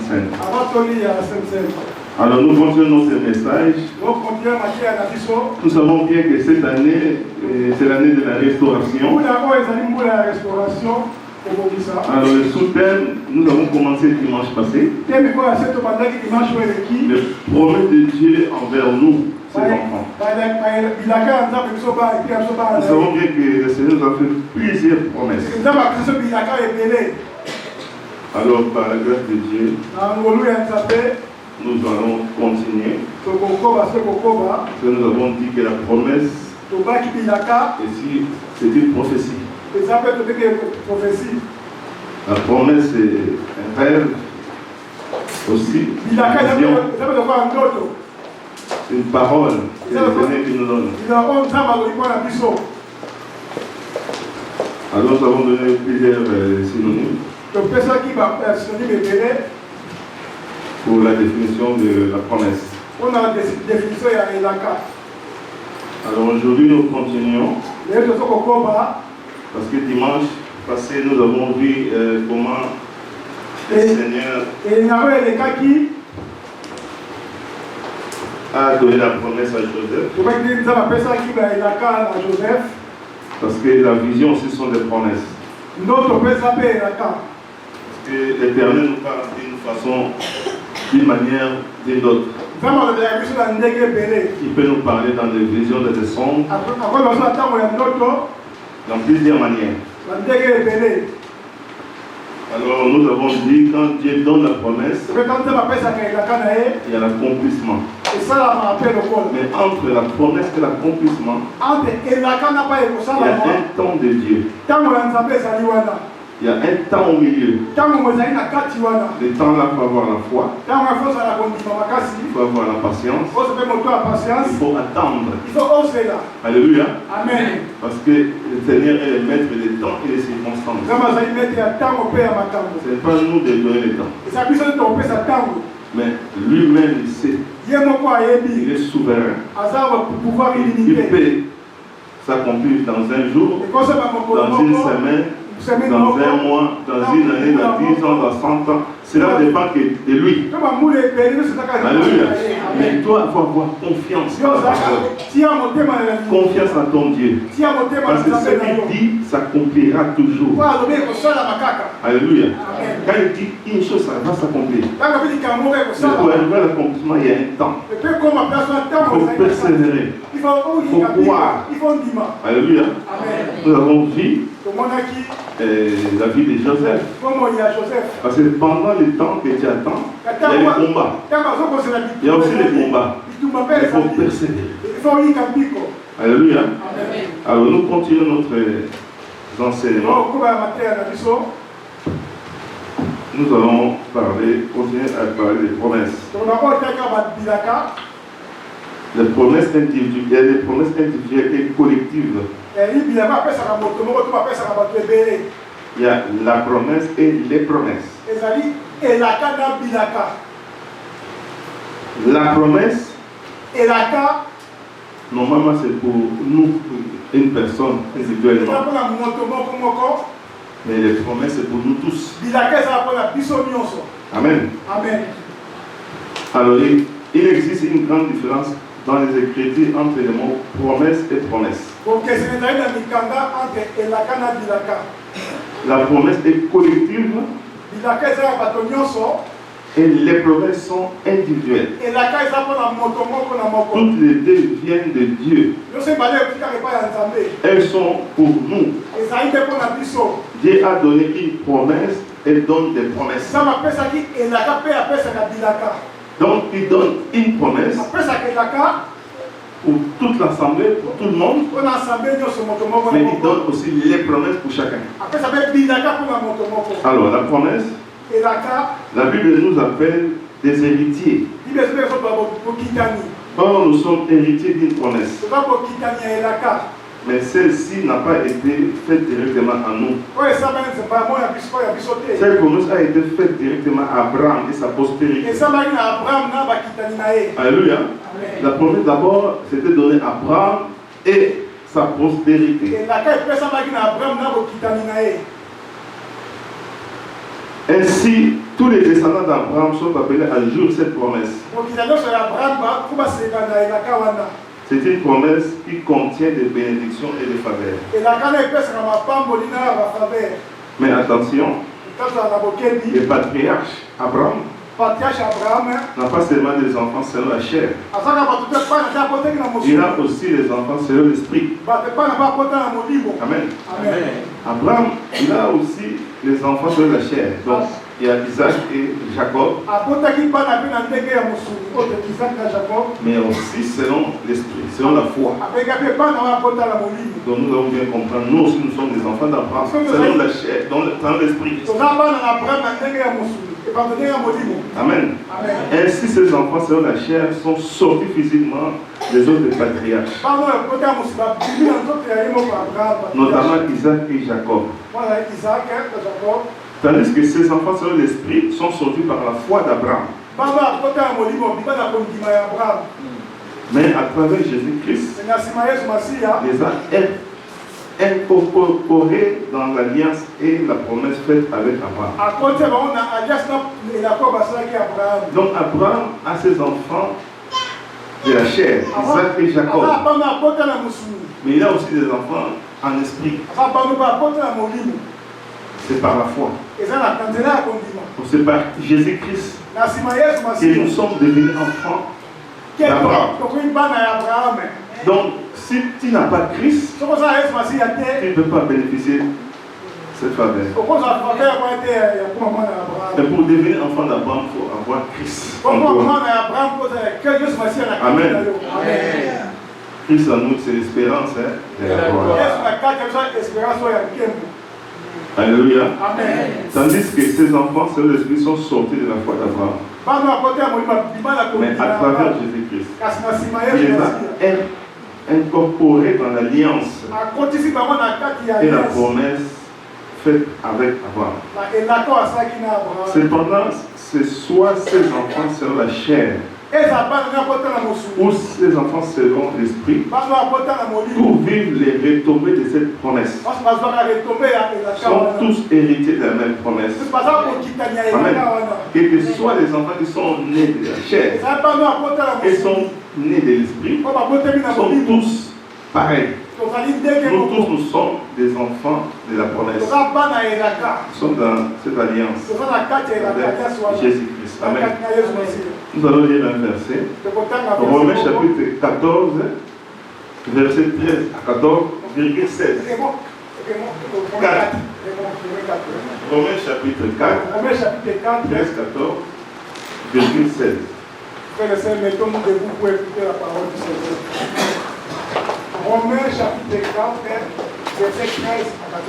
Sainte. Alors nous continuons ce message. Nous savons bien que cette année, c'est l'année de la restauration. Alors le sous-thème, nous avons commencé dimanche passé. Les promesses de Dieu envers nous, ses enfants. Nous savons bien que le Seigneur nous a fait plusieurs promesses. Alors par la grâce de Dieu, nous allons continuer. Parce que nous avons dit que la promesse, ici, c'est une prophétie. La promesse est un rêve aussi. Une parole que le Seigneur qui nous donne. Alors nous avons donné plusieurs synonymes pour la définition de la promesse. Alors aujourd'hui nous continuons. Parce que dimanche passé, nous avons vu comment le Seigneur a donné la promesse à Joseph. Parce que la vision aussi sont des promesses. Parce que l'Éternel nous parle d'une façon, d'une manière, d'une autre. Il peut nous parler dans des visions, des songes. Dans plusieurs manières. Alors nous avons dit, quand Dieu donne la promesse, il y a l'accomplissement. Mais entre la promesse et l'accomplissement, il y a un temps de Dieu. Il y a un temps au milieu. Le temps là, il faut avoir la foi. Il faut avoir la patience. Il faut attendre. Alléluia. Amen. Parce que le Seigneur est le maître des temps et des circonstances. Ce n'est pas nous de donner le temps. Mais lui-même, il sait. Il est souverain. Il peut s'accomplir dans un jour, dans une semaine, dans un mois, dans une année, dans 10 ans, dans 100 ans. Cela dépend de lui. Alléluia. Mais toi, il faut avoir confiance. Confiance en ton Dieu. Parce que ce qu'il dit s'accomplira toujours. Alléluia. Quand il dit une chose, ça va s'accomplir. Mais pour arriver à l'accomplissement, il y a un temps. Il faut persévérer. Il faut croire. Alléluia. Nous avons vu la vie de Joseph. Parce que pendant le temps que tu attends, il y a les combats. Il y a aussi les combats. Il faut persévérer. Alléluia. Alors nous continuons notre enseignement. Nous allons continuer à parler des promesses. Les promesses individuelles, les promesses individuelles et collectives. Il y a la promesse et les promesses. La promesse, normalement c'est pour nous, une personne individuellement. Mais les promesses c'est pour nous tous. Amen. Amen. Alors il existe une grande différence dans les Écritures entre les mots promesse et promesse. La promesse est collective et les promesses sont individuelles. Toutes les deux viennent de Dieu. Elles sont pour nous. Dieu a donné une promesse et donne des promesses. Donc il donne une promesse pour toute l'assemblée, pour tout le monde. Mais il donne aussi les promesses pour chacun. Alors la promesse, la Bible nous appelle des héritiers. Or nous sommes héritiers d'une promesse. Mais celle-ci n'a pas été faite directement à nous. Cette promesse a été faite directement à Abraham et sa postérité. Alléluia. La promesse d'abord, c'était donnée à Abraham et sa postérité. Ainsi, tous les descendants d'Abraham sont appelés à jour cette promesse. C'est une promesse qui contient des bénédictions et des faveurs. Mais attention, les patriarches Abraham n'a pas seulement des enfants selon la chair. Il a aussi des enfants selon l'esprit. Amen. Abraham, il a aussi les enfants selon la chair. Donc, il y a Isaac et Jacob. Mais aussi selon l'esprit, selon la foi. Donc nous avons bien comprendre, nous aussi nous sommes des enfants d'Abraham, selon la chair, dans l'esprit. Amen. Ainsi ces enfants selon la chair sont sortis physiquement des autres patriarches. Notamment Isaac et Jacob. Tandis que ces enfants selon l'esprit sont sortis par la foi d'Abraham. Mais à travers Jésus-Christ, les a incorporés dans l'alliance et la promesse faite avec Abraham. Donc Abraham a ses enfants de la chair, Isaac et Jacob. Mais il a aussi des enfants en esprit. C'est par la foi. C'est par Jésus-Christ que nous sommes devenus enfants d'Abraham. Donc, si tu n'as pas Christ, tu ne peux pas bénéficier de cette faveur. Mais pour devenir enfant d'Abraham, il faut avoir Christ. Amen. Christ en nous, c'est l'espérance de la gloire. Alléluia. Amen. Tandis que ces enfants, selon l'esprit, sont sortis de la foi d'Abraham. Mais à travers Jésus-Christ, il les a incorporés dans l'alliance et la promesse faite avec Abraham. Cependant, c'est soit ces enfants selon la chair ou ces enfants selon l'esprit pour vivre les retombées de cette promesse. Sont tous héritiers de la même promesse. Amen. Et que ce soit les enfants qui sont nés de la chair et sont nés de l'esprit, sont tous pareils. Nous tous, nous sommes des enfants de la promesse. Nous sommes dans cette alliance avec Jésus-Christ. Amen. Nous allons lire un verset. Romains chapitre 14, verset 13 à 14,16. 4. Romains chapitre 4, 13, 14,16. Frères et sœurs, mettons-nous debout pour écouter la parole du Seigneur. Romains chapitre 4, verset 13 à 14.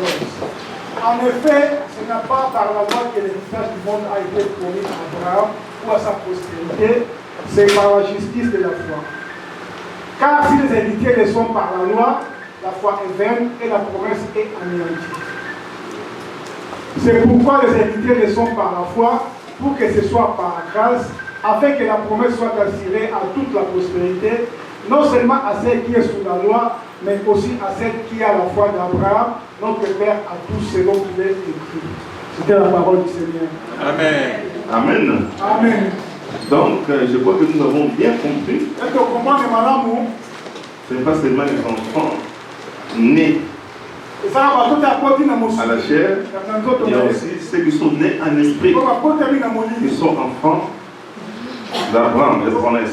En effet, ce n'est pas par la loi que l'héritage du monde a été promis à Abraham ou à sa postérité, c'est par la justice de la foi. Car si les héritiers le sont par la loi, la foi est vaine et la promesse est anéantie. C'est pourquoi les héritiers le sont par la foi, pour que ce soit par la grâce, afin que la promesse soit assurée à toute la postérité, non seulement à celle qui est sous la loi, mais aussi à celle qui a la foi d'Abraham, notre Père, à tous selon qu'il est écrit. C'était la parole du Seigneur. Amen. Amen. Amen. Donc, je crois que nous avons bien compris. Ce n'est pas seulement les enfants nés à la chair, il y a aussi ceux qui sont nés en esprit, qui sont enfants d'Abraham, de promesse.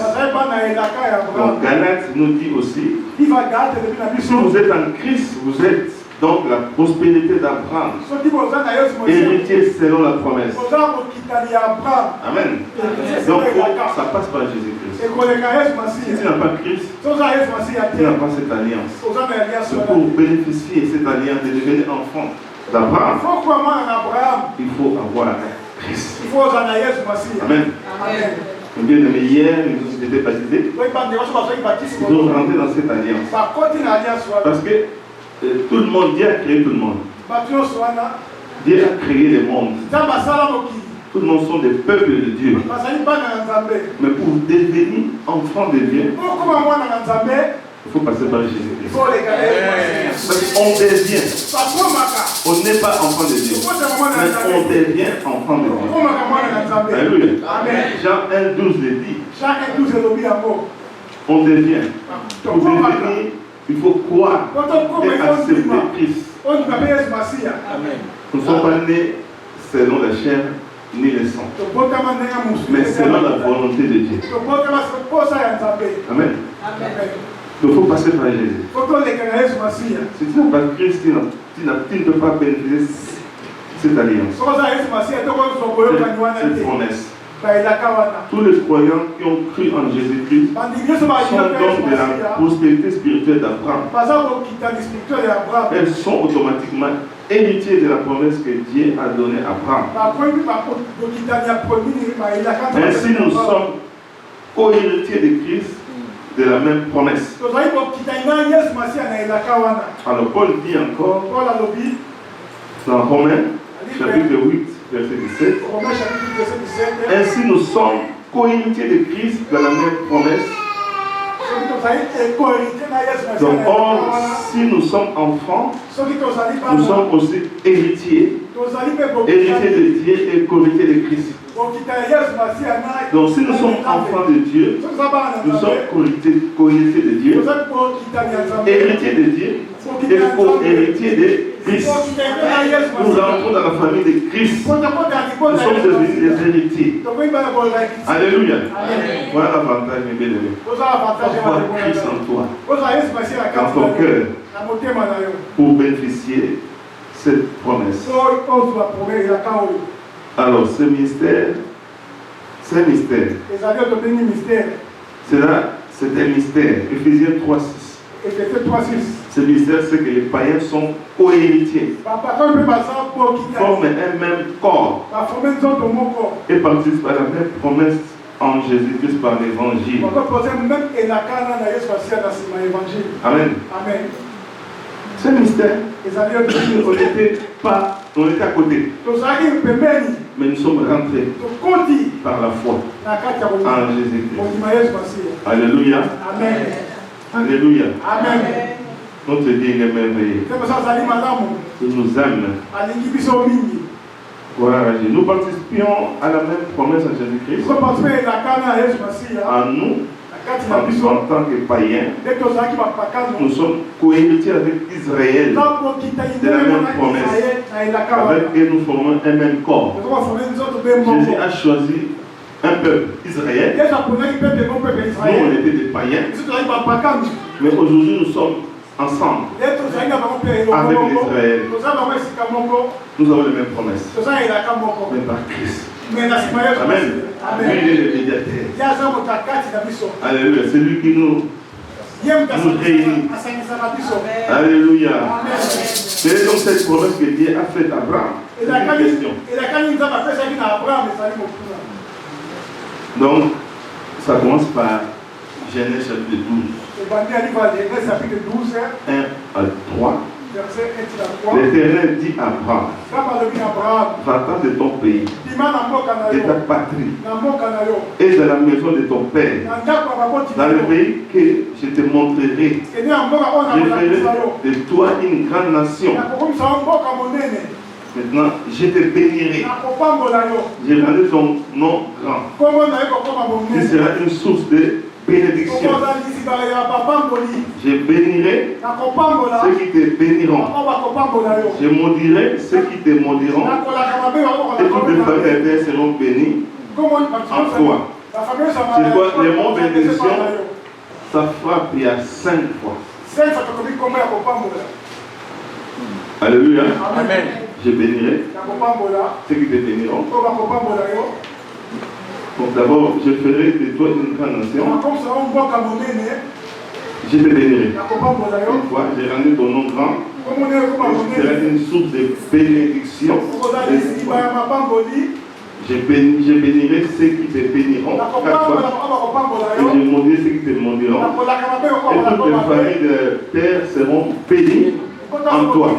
Donc Galates nous dit aussi, si vous êtes en Christ, vous êtes donc la prospérité d'Abraham, héritier selon la promesse. Amen. Donc ça passe par Jésus-Christ. Si tu n'as pas Christ, tu n'as pas cette alliance. C'est pour bénéficier de cette alliance, de devenir enfant d'Abraham, il faut avoir Christ. Amen. Bien aimé, hier, nous avons été baptisés. Ils ont rentré dans cette alliance. Parce que tout le monde, Dieu a créé tout le monde. Dieu a créé le monde. Tout le monde sont des peuples de Dieu. Mais pour devenir enfant de Dieu, Il faut passer par Jésus-Christ. On devient. On n'est pas enfant de Dieu. Mais on devient enfant de Dieu. Alléluia. Jean 1,12 le dit. On devient. Pour devenir, il faut croire et accepter Christ. Nous ne sommes pas nés selon la chair ni le sang, mais selon la volonté de Dieu. Amen. Il faut passer par Jésus. Si tu n'as pas Christ, tu ne peux pas bénéficier cette alliance, cette promesse. Tous les croyants qui ont cru en Jésus-Christ sont donc de la prospérité spirituelle d'Abraham. Elles sont automatiquement héritiers de la promesse que Dieu a donnée à Abraham. Ainsi, nous sommes co-héritiers de Christ de la même promesse. Alors, Paul dit encore dans Romains, chapitre 8, verset 17. Ainsi, nous sommes co-héritiers de Christ de la même promesse. Donc, or, si nous sommes enfants, nous sommes aussi héritiers, héritiers de Dieu et co-héritiers de Christ. Donc, si nous sommes enfants de Dieu, nous sommes co-héritiers de Dieu, héritiers de Dieu et co-héritiers de Christ. Nous rentrons dans la famille de Christ. Nous sommes devenus des héritiers. Alléluia. Voilà l'avantage, mes bien-aimés. Avoir Christ en toi, dans ton cœur, pour bénéficier de cette promesse. Alors, ce mystère, c'est un mystère. C'est un mystère. Ephésiens 3,6. Ce mystère, c'est que les païens sont co-héritiers, forment un même corps et participent à la même promesse en Jésus-Christ par l'évangile. Amen. C'est un mystère. On était à côté. Mais nous sommes rentrés par la foi en Jésus-Christ. Alléluia. Amen. Alléluia. Amen. Notre Dieu est merveilleux. Il nous aime. Voilà, nous participions à la même promesse en Jésus-Christ. En nous, en tant que païens, nous sommes co-héritiers avec Israël de la même promesse. Avec eux, nous formons un même corps. Jésus a choisi un peuple, Israël. Nous, on était des païens. Mais aujourd'hui, nous sommes ensemble avec l'Israël. Nous avons les mêmes promesses. Mais par Christ. Amen. Lui, il est le médiateur. Alléluia. C'est lui qui nous réunit. Alléluia. C'est donc cette promesse que Dieu a faite à Abraham. C'est une question. Donc, ça commence par Genèse chapitre 12. 1 à 3. L'Éternel dit à Abraham, va-t'en de ton pays, de ta patrie, et de la maison de ton père, dans le pays que je te montrerai. Je ferai de toi une grande nation. Maintenant, je te bénirai. Je rendrai ton nom grand. Tu seras une source de bénédiction. Je bénirai ceux qui te béniront. Je maudirai ceux qui te maudiront. Et toutes les familles de la terre seront bénies en toi. C'est quoi les mots bénédiction? Ça frappe il y a 5 fois. Alléluia. Amen. Je bénirai ceux qui te béniront. Donc d'abord, je ferai de toi une grande nation. Je te bénirai. Une fois, j'ai rendu ton nom grand. Tu seras une source de bénédiction. Je bénirai ceux qui te béniront. 4 fois. Et je maudirai ceux qui te maudiront. Et toutes les familles de la terre seront bénies en toi.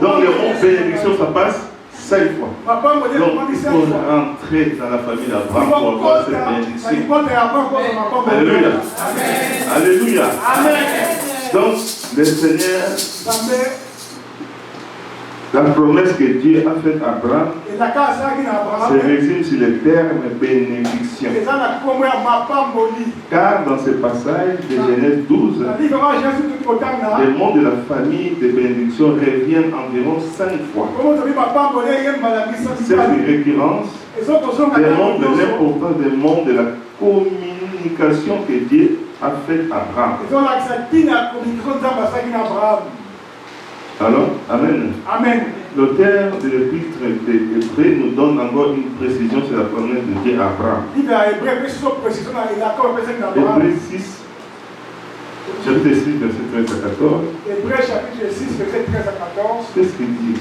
Donc le mot bénédiction, ça passe 5 fois. Donc il faut rentrer dans la famille d'Abraham pour avoir cette bénédiction. Alléluia. Alléluia. Amen. Donc, le Seigneur, la promesse que Dieu a faite à Abraham se résume sur le terme bénédiction. Car dans ce passage de Genèse 12, le mot de la famille de bénédiction revient environ 5 fois. Cette récurrence démontre l'importance du monde de la communication que Dieu a faite à Abraham. Alors, Amen. Amen. L'auteur de l'épître d'Hébreux nous donne encore une précision sur la promesse de Dieu à Abraham. Hébreux 6, chapitre 6, verset 13 à 14. Hébreux chapitre 6, verset 13 à 14. Qu'est-ce qu'il dit?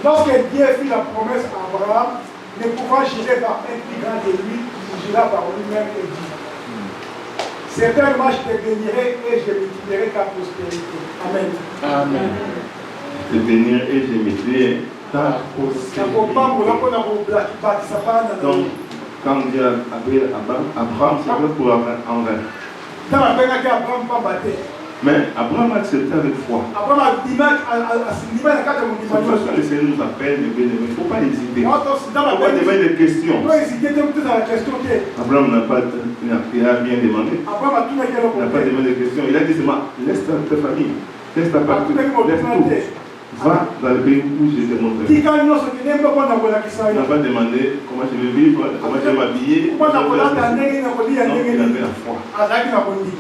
Lorsque Dieu fit la promesse à Abraham, ne pouvant jurer par un plus grand de lui, il jura par lui-même et dit: certainement je te bénirai et je multiplierai ta postérité. Amen. Amen. Je te bénirai et je multiplierai ta postérité. Donc, quand Dieu a appelé Abraham, c'est vrai pour Abraham en vain. Mais Abraham a accepté avec foi. Quand le Seigneur nous appelle, il ne faut pas hésiter. Il ne faut pas demander des questions. Abraham n'a pas bien demandé. Il n'a pas demandé des questions. Il a dit seulement, laisse ta famille, laisse ta partie, laisse tout. Va dans le pays où je te montrerai. Il n'a pas demandé comment je vais vivre, comment je vais m'habiller. Non, il avait la foi.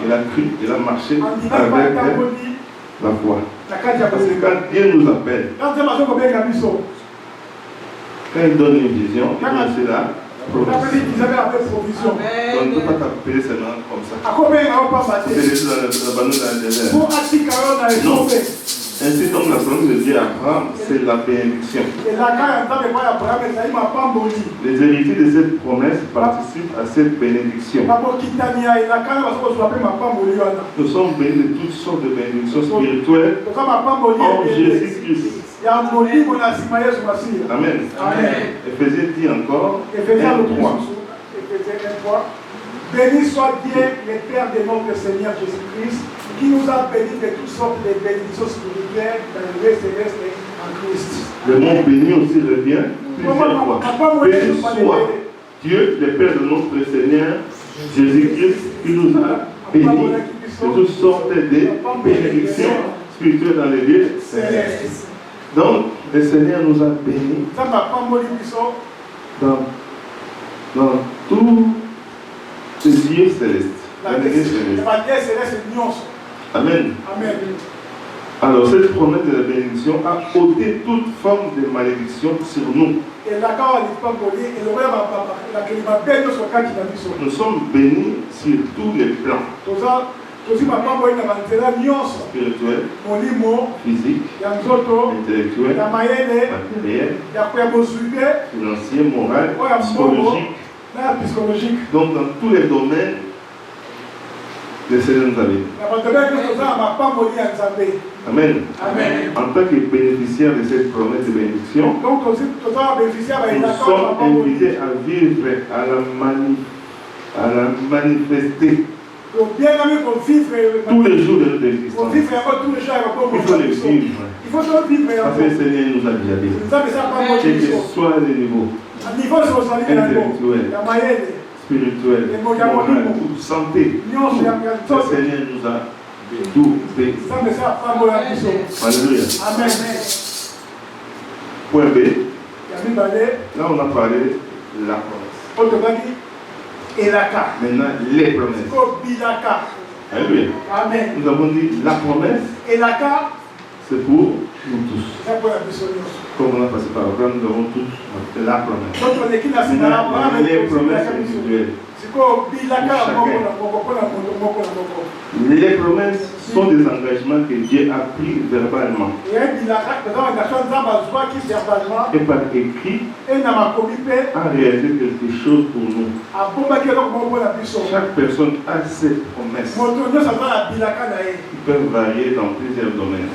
Il a cru, il a marché avec la foi. Parce que quand Dieu nous appelle, quand il donne une vision, il donne cela. Donc, on ne peut pas t'appeler seulement comme ça. C'est les dans le désert. Non. Ainsi donc la promesse de Dieu à Abraham, c'est la bénédiction. Les héritiers de cette promesse participent à cette bénédiction. Nous sommes bénis de toutes sortes de bénédictions spirituelles en Jésus-Christ. Amen. Éphésiens dit encore, 1:3. Béni soit Dieu, le Père de notre Seigneur Jésus-Christ, qui nous a bénis de toutes sortes de bénédictions spirituelles dans le lieu céleste en Christ. Le mot béni aussi revient plusieurs fois. Béni soit Dieu, le Père de notre Seigneur Jésus-Christ, qui nous a bénis de toutes sortes de bénédictions spirituelles dans les lieux célestes. Donc, le Seigneur nous a bénis dans tous les lieux célestes. Amen. Amen. Alors, cette promesse de la bénédiction a ôté toute forme de malédiction sur nous. Nous sommes bénis sur tous les plans. Spirituel, physique, intellectuel, matériel, financier, moral, psychologique. Donc dans tous les domaines, le Seigneur nous a bénis. Amen. En tant que bénéficiaire de cette promesse de bénédiction, nous sommes invités à vivre, à la manifester. Tous les jours de notre existence. Il faut les vivre. Parce que le Seigneur nous a déjà dit. Quel que soit le niveau, intellectuel, spirituel, moral, santé, tout, le Seigneur nous a tout fait. Alléluia. Point B. Là, on a parlé de la promesse. Maintenant, les promesses. Alléluia. Amen. Nous avons dit la promesse, c'est pour nous tous. Comme on a passé par Abraham, nous avons tous la promesse. Maintenant, les promesses individuelles. Les promesses sont des engagements que Dieu a pris verbalement et par écrit a réalisé quelque chose pour nous. Chaque personne a ses promesses. Ils peuvent varier dans plusieurs domaines.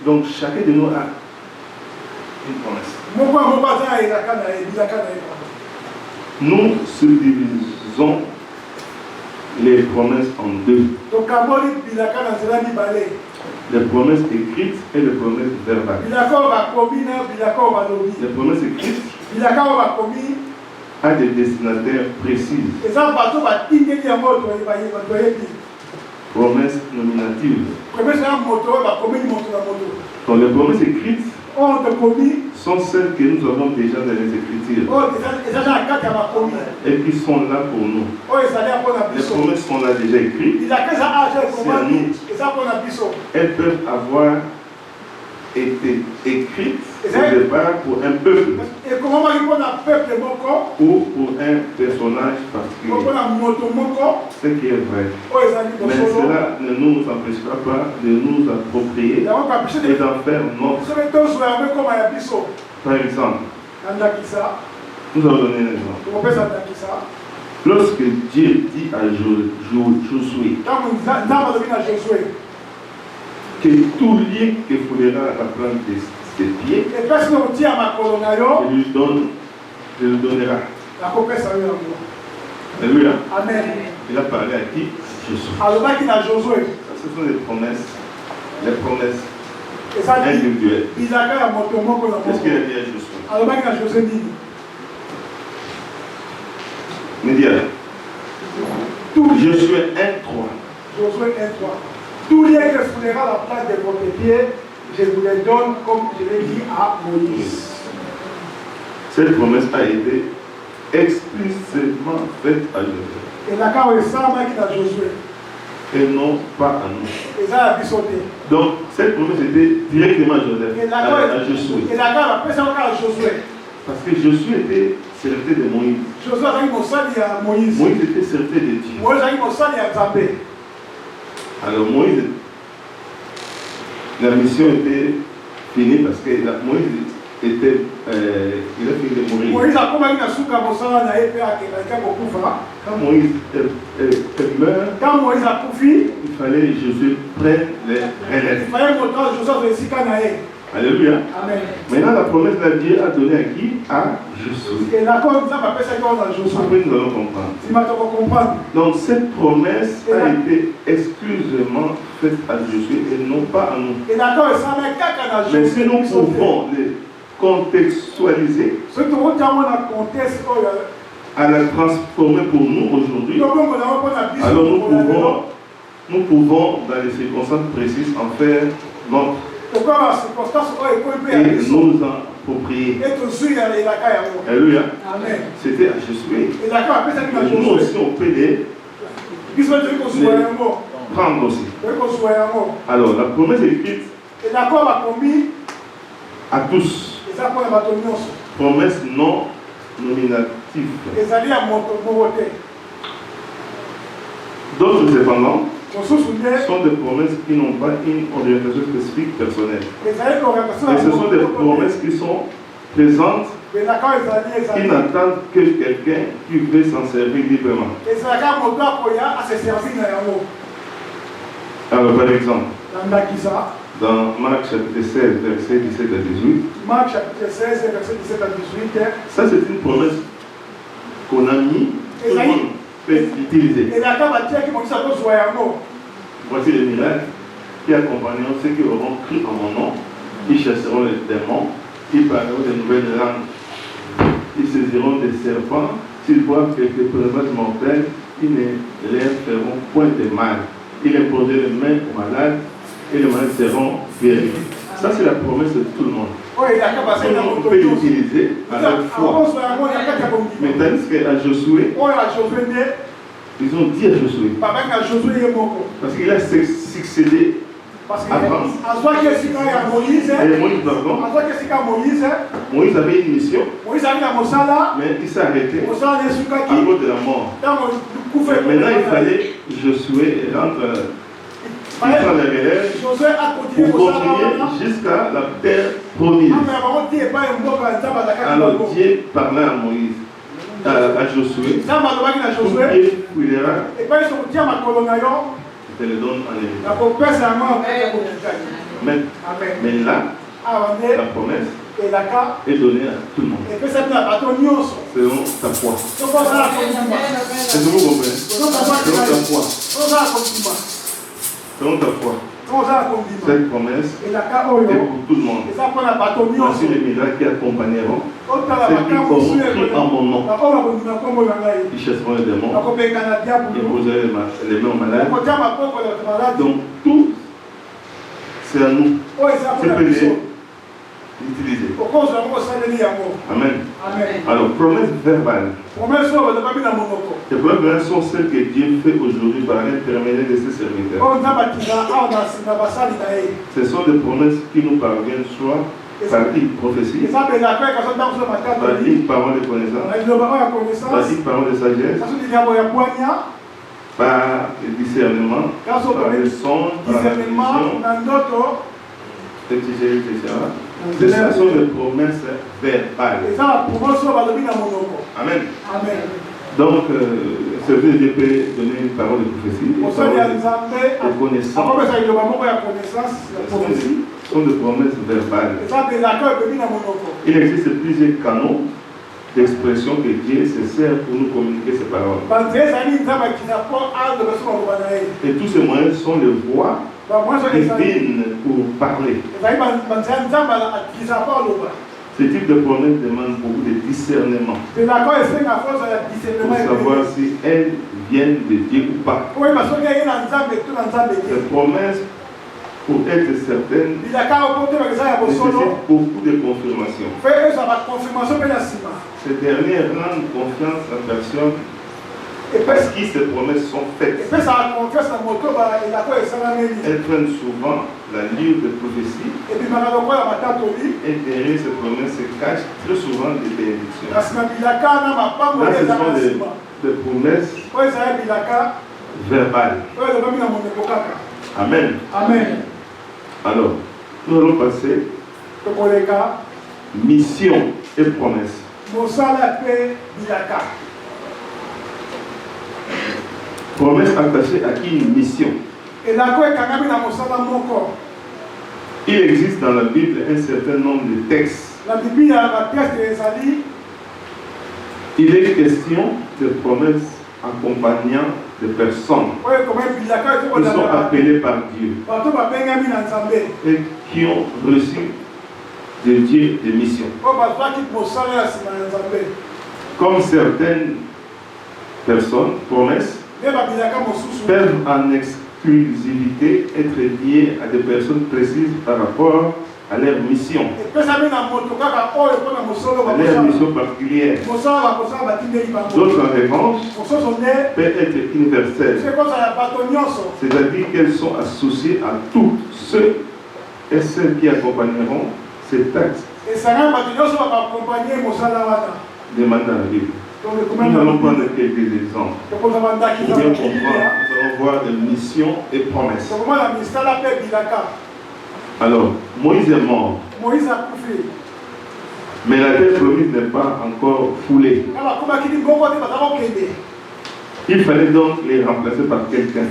Donc chacun de nous a une promesse. Nous subdivisons les promesses en deux. Les promesses écrites et les promesses verbales. Les promesses écrites à des destinataires précises. Promesses nominatives. Donc les promesses écrites sont celles que nous avons déjà dans les Écritures et qui sont là pour nous. Les promesses sont là déjà écrites. C'est à nous. Elles peuvent avoir été écrites au départ pour un peuple ou pour un personnage particulier. Ce qui est vrai. Mais cela ne nous empêchera pas de nous approprier et d'en faire notre. Par exemple, nous allons donner un exemple. Lorsque Dieu dit à Josué que tout lien que foulera la plante de ses pieds, je lui donnerai. Alléluia. Amen. Il a parlé à qui? Josué. Ce sont des promesses. Les promesses individuelles. Qu'est-ce qu'il a dit à Josué? Média. Josué 1:3. Tout lien que foulera la plante de votre pied, je vous les donne comme je l'ai dit à Moïse. Cette promesse a été explicitement faite à Josué. Et non pas à nous. Donc cette promesse était directement à Josué. Parce que Josué était serviteur de Moïse. Moïse était serviteur de Dieu. Alors Moïse, la mission était finie parce que Moïse il a fini de mourir. Quand Moïse meurt, il fallait que Josué prenne les relèves. Alléluia. Amen. Maintenant, la promesse de Dieu a donné à qui? À Josué. Après, nous allons comprendre. Donc, cette promesse a été exclusivement faite à Josué et non pas à nous. Mais si nous pouvons les contextualiser, à la transformer pour nous aujourd'hui, alors nous pouvons, dans les circonstances précises, en faire notre. Et nous en approprier. Alléluia. C'était à Josué. Nous aussi, on peut les prendre aussi. Alors, la promesse écrite à tous. Promesse non nominative. D'autres, cependant, sont des promesses qui n'ont pas une orientation spécifique personnelle. Et ce sont des promesses qui sont présentes, qui n'attendent que quelqu'un qui veut s'en servir librement. Alors, par exemple, dans Marc chapitre 16, versets 17 à 18, Marc chapitre 16, verset 17 à 18, ça c'est une promesse qu'on a mis, tout le monde peut l'utiliser. Voici les miracles qui accompagneront ceux qui auront cru en mon nom. Ils chasseront les démons, ils parleront de nouvelles langues, ils saisiront des serpents, s'ils voient quelques présences mortelles, ils ne leur feront point de mal. Ils imposeront les mains aux malades et les malades seront guéris. Ça, c'est la promesse de tout le monde. On peut l'utiliser à la foi. Mais tandis qu'à Josué, ils ont dit à Josué, parce qu'il a succédé à Moïse, Moïse avait une mission, mais il s'est arrêté à cause de la mort. Maintenant, il fallait Josué rentre. Il prend les relèves pour continuer jusqu'à la terre promise. Alors Dieu parlait à Moïse, à Josué, tout Dieu fouillera, je te le donne en héritage. Mais là, la promesse est donné à tout le monde. Selon ta foi. Est-ce que vous comprenez? Selon ta foi. Selon ta foi. Cette promesse est pour tout le monde. Voici les miracles qui accompagneront ceux qui auront cru en mon nom. Ils chasseront les démons. Ils poseront les mains aux malades. Donc tout, c'est à nous. C'est peut les utiliser. Amen. Alors, promesse verbale. Les promesses verbales sont celles que Dieu fait aujourd'hui par l'intermédiaire de ses serviteurs. Ce sont des promesses qui nous parviennent soit par une prophétie, par une parole de connaissance, par une parole de sagesse, par le discernement, par le songe, par la vision, etc. Ce sont des promesses verbales. Amen. Donc, ce Dieu peut donner une parole de prophétie, une parole de connaissance. Ce sont des promesses verbales. Il existe plusieurs canaux d'expression que Dieu se sert pour nous communiquer ces paroles. Et tous ces moyens sont les voies divines pour parler. Ce type de promesse demande beaucoup de discernement pour savoir si elles viennent de Dieu ou pas. Ces promesses, pour être certaines, nécessitent beaucoup de confirmation. Ces dernières rendent confiance à personne parce que ces promesses sont faites. Elles prennent souvent la livre de prophétie et derrière ces promesses se cachent très souvent des bénédictions. Là, ce sont des promesses verbales. Amen. Alors, nous allons passer mission et promesse. Promesse attachée à une mission. Il existe dans la Bible un certain nombre de textes. Il est question de promesses accompagnant des personnes qui sont appelées par Dieu et qui ont reçu de Dieu des missions. Comme certaines personnes, promesses, peuvent en exclusivité être liées à des personnes précises par rapport à leur mission. À leur mission particulière. D'autres, en revanche, peuvent être universelles. C'est-à-dire qu'elles sont associées à tous ceux et celles qui accompagneront ces textes. Demande dans la Bible. Nous allons prendre quelques exemples. Pour bien comprendre, nous allons voir des missions et promesses. Alors, Moïse est mort. Mais la terre promise n'est pas encore foulée. Il fallait donc les remplacer par quelqu'un.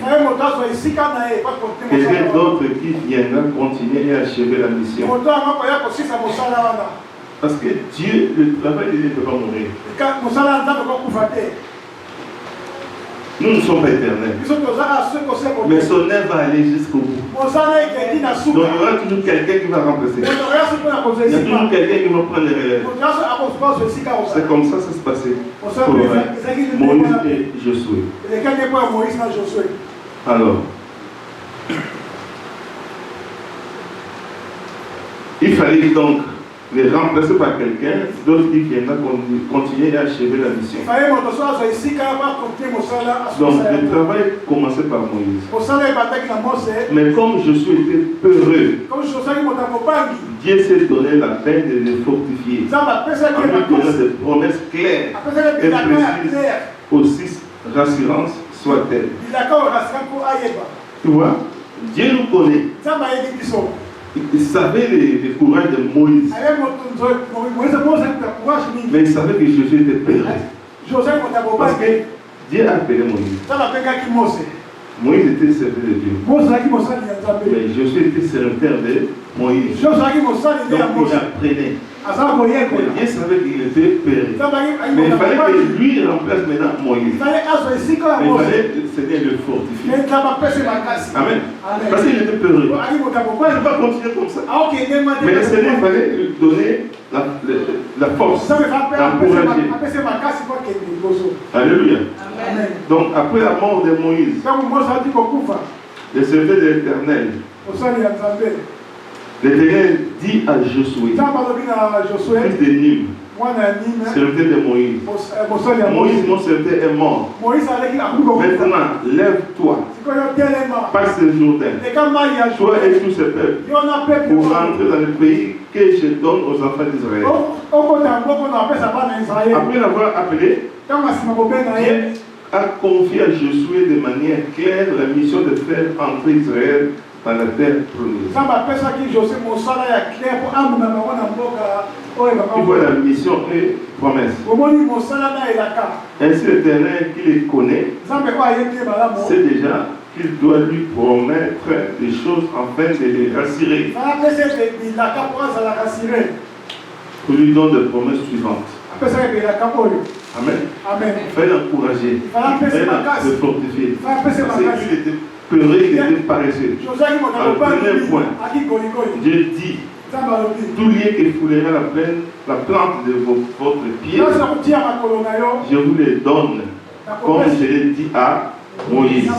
Quelqu'un d'autre qui viendra continuer et achever la mission. Parce que Dieu, le travail de Dieu ne peut pas mourir. Nous ne sommes pas éternels. Mais son œuvre va aller jusqu'au bout. Donc il y aura toujours quelqu'un qui va remplacer. Il y a toujours quelqu'un qui va prendre les relèves. C'est comme ça que ça se passait pour Moïse et Josué. Alors, il fallait donc les remplacer par quelqu'un d'autre qui viendra continuer à achever la mission. Donc le travail commençait par Moïse. Mais comme Josué était peureux, Dieu s'est donné la peine de les fortifier en lui donnant des promesses claires et précises, aussi rassurantes soient-elles. Tu vois, Dieu nous connaît. Il savait le courage de Moïse. Mais il savait que Josué était peureux. Parce que Dieu a appelé Moïse. Moïse était serviteur de Dieu. Mais Josué était serviteur de Moïse. Donc il apprenait. Dieu savait qu'il était père. Mais il fallait que lui remplace maintenant Moïse. Mais il fallait que le Seigneur le fortifie. Amen. Parce qu'il était peureux. Il ne peut pas continuer comme ça. Mais le Seigneur, il fallait lui donner la force d'encourager. Alléluia. Donc après la mort de Moïse, le serviteur de l'Éternel, l'Éternel dit à Josué, fils de Nim, serviteur de Moïse, Moïse, mon serviteur, est mort. Maintenant, lève-toi, passe le Jourdain, toi et tous ces peuples, pour rentrer dans le pays que je donne aux enfants d'Israël. Après l'avoir appelé, Dieu a confié à Josué de manière claire la mission de faire entrer Israël dans la terre promise. Il voit la mission et promesse. Ainsi l'Éternel qui les connaît sait déjà qu'il doit lui promettre des choses afin de les rassurer. Pour lui donner des promesses suivantes. Amen. Il fallait l'encourager. Il fallait le fortifier. Parce qu'il était peureux, il était paresseux. Alors, premier point, Dieu dit, tout lieu qui foulera la plante de votre pied, je vous les donne, comme je l'ai dit à Moïse.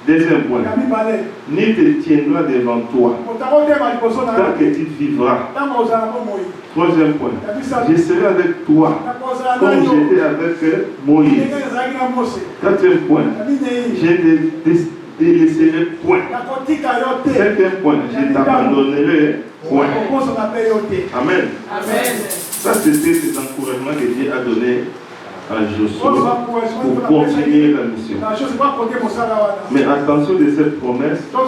Deuxième point, ni te tiendra devant toi tant que tu vivras. Troisième point, je serai avec toi comme j'étais avec Moïse. Quatrième point, je ne te délaisserai point. Cinquième point, je t'abandonnerai point. Amen. Ça, c'était les encouragements que Dieu a donnés à Josué pour continuer la mission. Mais attention de cette promesse, dans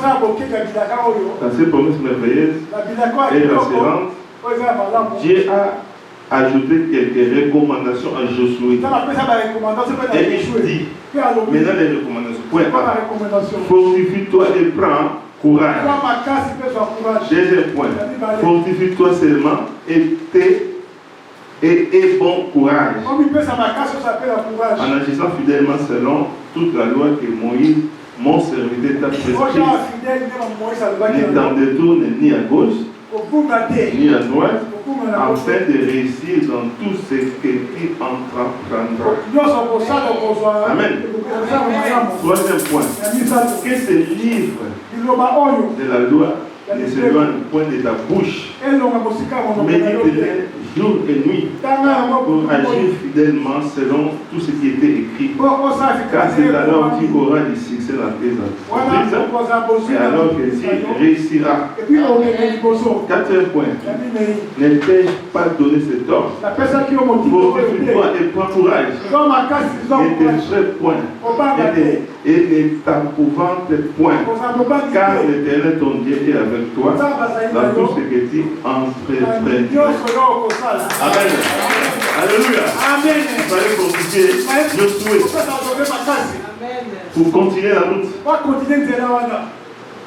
cette promesse merveilleuse et rassurante, Dieu a ajouté quelques recommandations à Josué. Et il dit, maintenant les recommandations. Point A, fortifie-toi et prends courage. Deuxième point, fortifie-toi seulement et bon courage. En agissant fidèlement selon toute la loi que Moïse, mon serviteur, t'a prescrite. Ne t'en détourne ni à gauche, ni à droite, afin de réussir dans tout ce que tu entreprendras. Amen. Troisième point. Que ce livre de la loi ne s'éloigne point de ta bouche. Médite-le jour et nuit pour agir fidèlement selon tout ce qui était écrit. Car c'est alors que tu auras du succès dans tes entreprises et alors que tu réussiras. Quatrième point. Ne t'ai-je pas donné cet ordre? Fortifie-toi et prends courage. Ne t'effraie point et ne t'épouvante point. Car l'Éternel ton Dieu est avec toi dans tout ce que tu entreprendras. Amen. Alléluia. Amen. Il fallait fortifier Josué pour continuer la route,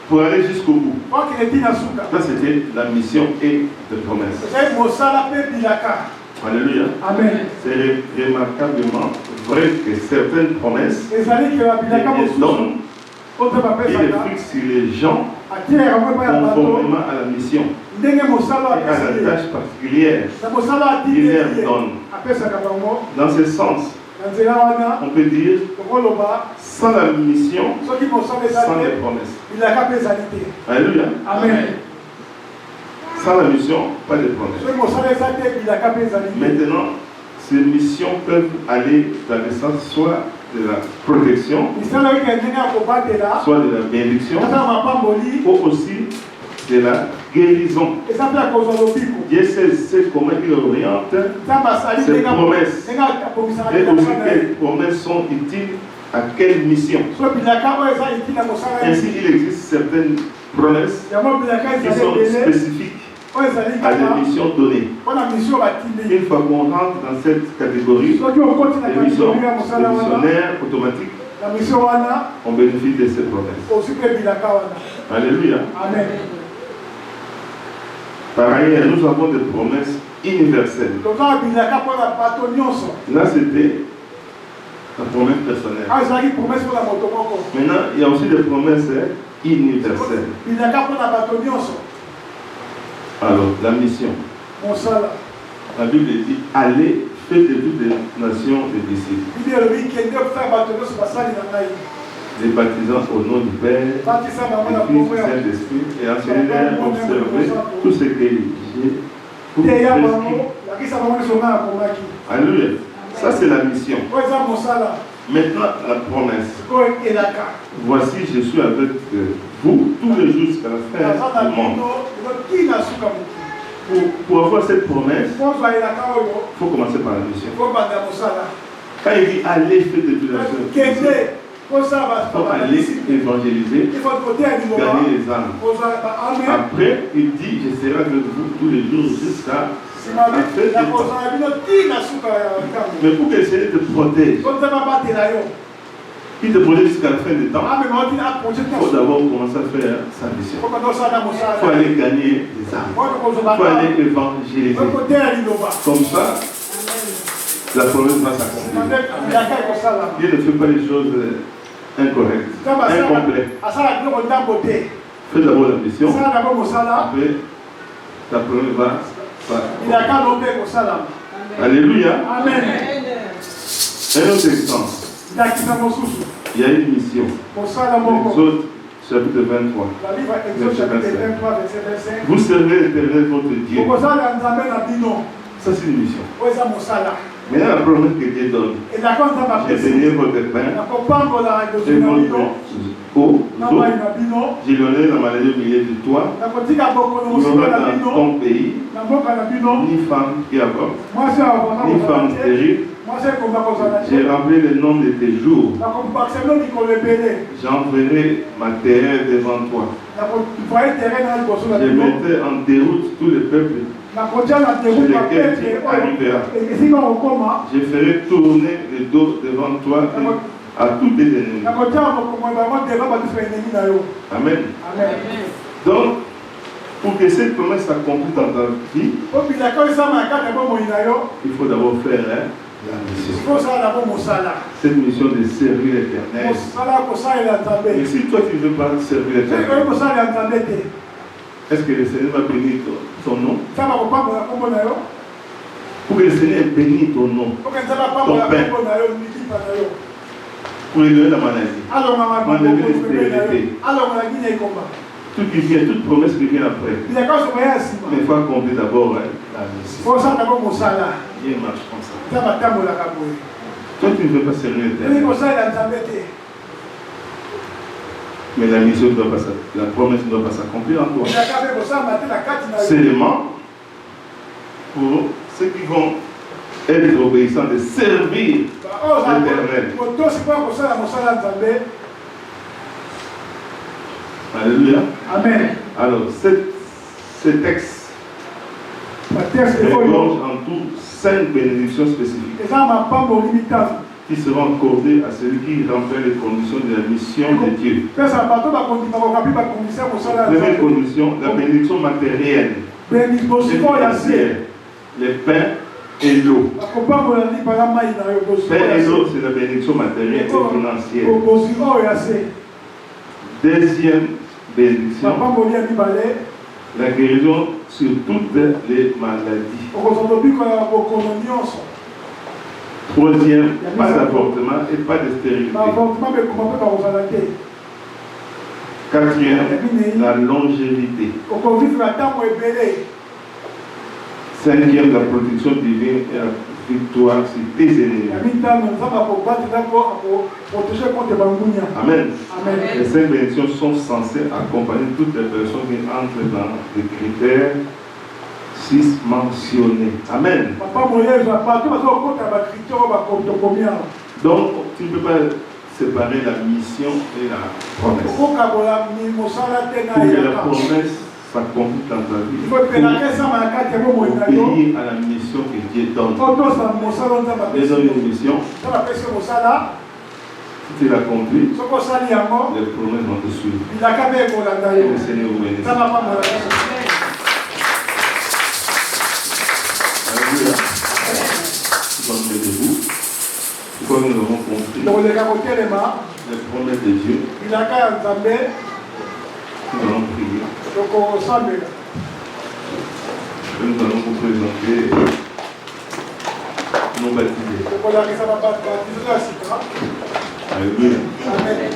pour aller jusqu'au bout. Ça, c'était la mission et la promesse. Alléluia. Amen. C'est remarquablement vrai que certaines promesses donnent et les fruits sur les gens conformément à la mission et à la tâche particulière qu'il leur donne. Dans ce sens, on peut dire sans la mission, sans les promesses. Alléluia. Amen. Sans la mission, pas de promesses. Maintenant, ces missions peuvent aller dans le sens soit de la protection, soit de la bénédiction, ou aussi de la guérison. Dieu sait comment il oriente ces promesses et aussi quelles promesses sont utiles à quelle mission. Ainsi, il existe certaines promesses qui sont spécifiques à des missions données. Une fois qu'on rentre dans cette catégorie, les missionnaires automatiques, on bénéficie de ces promesses. Alléluia. Amen. Par ailleurs, nous avons des promesses universelles. Là, c'était la promesse personnelle. Maintenant, il y a aussi des promesses universelles. Alors, la mission. La Bible dit, allez, faites de toutes les nations des disciples. Les baptisants au nom du Père, du Fils, du Saint-Esprit, et enseignez-les à observer tout ce que j'ai pour vous prescrit. Alléluia. Ça, c'est la mission. Maintenant, la promesse. Voici, je suis avec vous tous les jours jusqu'à la fin du monde. Pour avoir cette promesse, il faut commencer par la mission. Quand il dit allez, faites de toutes les nations, il faut aller évangéliser, gagner les âmes. Après, il dit je serai avec vous tous les jours jusqu'à la fin du temps. Mais pour que le Seigneur te protège, il te protège jusqu'à la fin du temps, il faut d'abord commencer à faire sa mission. Il faut aller gagner des âmes. Il faut aller évangéliser. Comme ça, la promesse va s'accomplir. Dieu ne fait pas les choses incorrectes, incomplètes. Fais d'abord la mission. Après, la promesse va s'accomplir. Alléluia. Amen. Un autre exemple. Il y a une mission. Exode chapitre 23. Verset 25. Vous servez l'Éternel votre Dieu. Ça, c'est une mission. Maintenant, la promesse que Dieu donne, j'ai béni votre pain et votre eau, j'ai donné la maladie au milieu de toi. Il n'y aura dans ton pays ni femme qui avorte, ni femme stérile. J'ai rempli le nom de tes jours. J'enverrai ma terre devant toi. Je mettrai en déroute tous les peuples sur lesquels tu arriveras. Je ferai tourner le dos devant toi à tous tes ennemis. Amen. Donc, pour que cette promesse s'accomplisse dans ta vie, il faut d'abord faire la mission. Cette mission de servir l'Éternel. Et si toi tu ne veux pas servir l'Éternel, est-ce que le Seigneur va bénir ton nom? Pour que le Seigneur bénisse ton nom, ton pain, pour lui donner la maladie, enlever les stérilités. Tout qui vient, toute promesse qui vient après. Mais il faut accomplir d'abord la mission. Il marche comme ça. Toi, tu ne veux pas servir l'Éternel. Mais la mission ne doit pas la promesse ne doit pas s'accomplir en toi. Seulement pour ceux qui vont être obéissants de servir l'Éternel. Alléluia. Amen. Alors, ce texte regorge en tout 5 bénédictions spécifiques qui seront accordées à celui qui remplit les conditions de la mission de Dieu. Première condition, la bénédiction matérielle, les pains et l'eau. Pain et l'eau, c'est la bénédiction matérielle et financière. Deuxième bénédiction, la guérison sur toutes les maladies. Troisième, pas d'avortement et pas de stérilité. Quatrième, la longévité. Cinquième, la protection divine et la victoire sur tes ennemis. Amen. Les 5 bénédictions sont censées accompagner toutes les personnes qui entrent dans les critères 6 mentionnés. Amen. Donc, tu ne peux pas séparer la mission et la promesse. Pour que la promesse s'accomplit dans ta vie, il faut obéir à la mission que Dieu donne. Dieu donne une mission. tu l'as compris, les promesses vont te suivre. Le Seigneur vous bénisse. Alléluia. Nous debout. Pourquoi nous avons compris les promesses de Dieu, nous allons prier. Nous allons vous présenter nos baptisés. Alléluia. Amen.